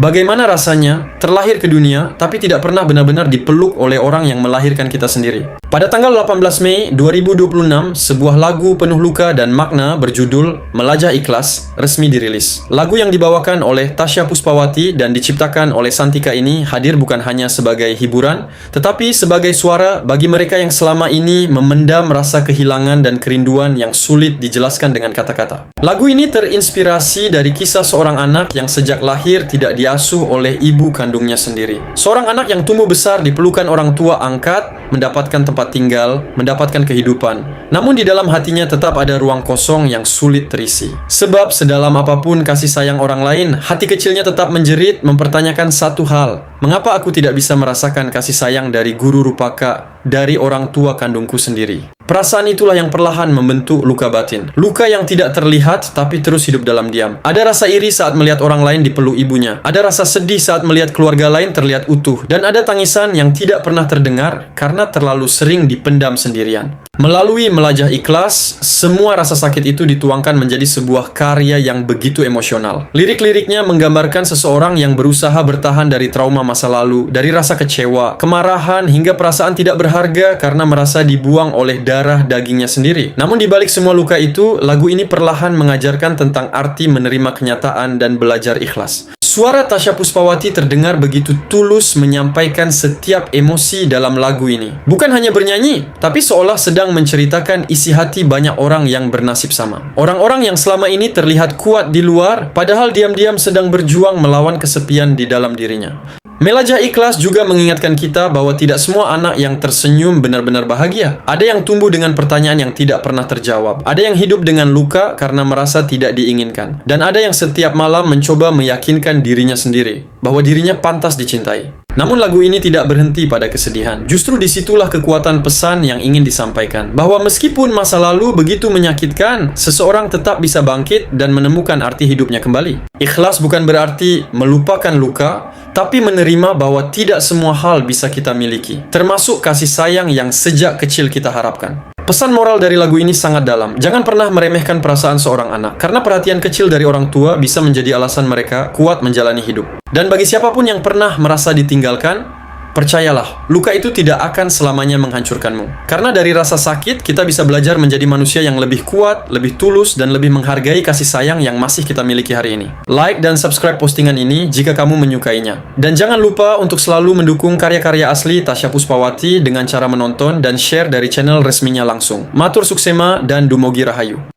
Bagaimana rasanya terlahir ke dunia tapi tidak pernah benar-benar dipeluk oleh orang yang melahirkan kita sendiri? Pada tanggal 18 Mei 2026, sebuah lagu penuh luka dan makna berjudul Melajah Ikhlas resmi dirilis. Lagu yang dibawakan oleh Tasya Puspawati dan diciptakan oleh Santika ini hadir bukan hanya sebagai hiburan, tetapi sebagai suara bagi mereka yang selama ini memendam rasa kehilangan dan kerinduan yang sulit dijelaskan dengan kata-kata. Lagu ini terinspirasi dari kisah seorang anak yang sejak lahir tidak diasuh oleh ibu kandungnya sendiri. Seorang anak yang tumbuh besar di pelukan orang tua angkat, mendapatkan tempat tinggal, mendapatkan kehidupan. Namun di dalam hatinya tetap ada ruang kosong yang sulit terisi. Sebab sedalam apapun kasih sayang orang lain, hati kecilnya tetap menjerit mempertanyakan satu hal. Mengapa aku tidak bisa merasakan kasih sayang dari guru rupaka, dari orang tua kandungku sendiri? Perasaan itulah yang perlahan membentuk luka batin. Luka yang tidak terlihat tapi terus hidup dalam diam. Ada rasa iri saat melihat orang lain dipeluk ibunya. Ada rasa sedih saat melihat keluarga lain terlihat utuh. Dan ada tangisan yang tidak pernah terdengar karena terlalu sering dipendam sendirian. Melalui Melajah Ikhlas, semua rasa sakit itu dituangkan menjadi sebuah karya yang begitu emosional. Lirik-liriknya menggambarkan seseorang yang berusaha bertahan dari trauma masa lalu, dari rasa kecewa, kemarahan, hingga perasaan tidak berharga karena merasa dibuang oleh darah dagingnya sendiri. Namun di balik semua luka itu, lagu ini perlahan mengajarkan tentang arti menerima kenyataan dan belajar ikhlas. Suara Tasya Puspawati terdengar begitu tulus menyampaikan setiap emosi dalam lagu ini. Bukan hanya bernyanyi, tapi seolah sedang menceritakan isi hati banyak orang yang bernasib sama. Orang-orang yang selama ini terlihat kuat di luar, padahal diam-diam sedang berjuang melawan kesepian di dalam dirinya. Melajah Ikhlas juga mengingatkan kita bahwa tidak semua anak yang tersenyum benar-benar bahagia. Ada yang tumbuh dengan pertanyaan yang tidak pernah terjawab. Ada yang hidup dengan luka karena merasa tidak diinginkan. Dan ada yang setiap malam mencoba meyakinkan dirinya sendiri bahwa dirinya pantas dicintai. Namun lagu ini tidak berhenti pada kesedihan. Justru disitulah kekuatan pesan yang ingin disampaikan. Bahwa meskipun masa lalu begitu menyakitkan, seseorang tetap bisa bangkit dan menemukan arti hidupnya kembali. Ikhlas bukan berarti melupakan luka, tapi menerima bahwa tidak semua hal bisa kita miliki, termasuk kasih sayang yang sejak kecil kita harapkan. Pesan moral dari lagu ini sangat dalam. Jangan pernah meremehkan perasaan seorang anak, karena perhatian kecil dari orang tua bisa menjadi alasan mereka kuat menjalani hidup. Dan bagi siapapun yang pernah merasa ditinggalkan, percayalah, luka itu tidak akan selamanya menghancurkanmu. Karena dari rasa sakit, kita bisa belajar menjadi manusia yang lebih kuat, lebih tulus, dan lebih menghargai kasih sayang yang masih kita miliki hari ini. Like dan subscribe postingan ini jika kamu menyukainya. Dan jangan lupa untuk selalu mendukung karya-karya asli Tasya Puspawati dengan cara menonton dan share dari channel resminya langsung. Matur suksema dan dumogi rahayu.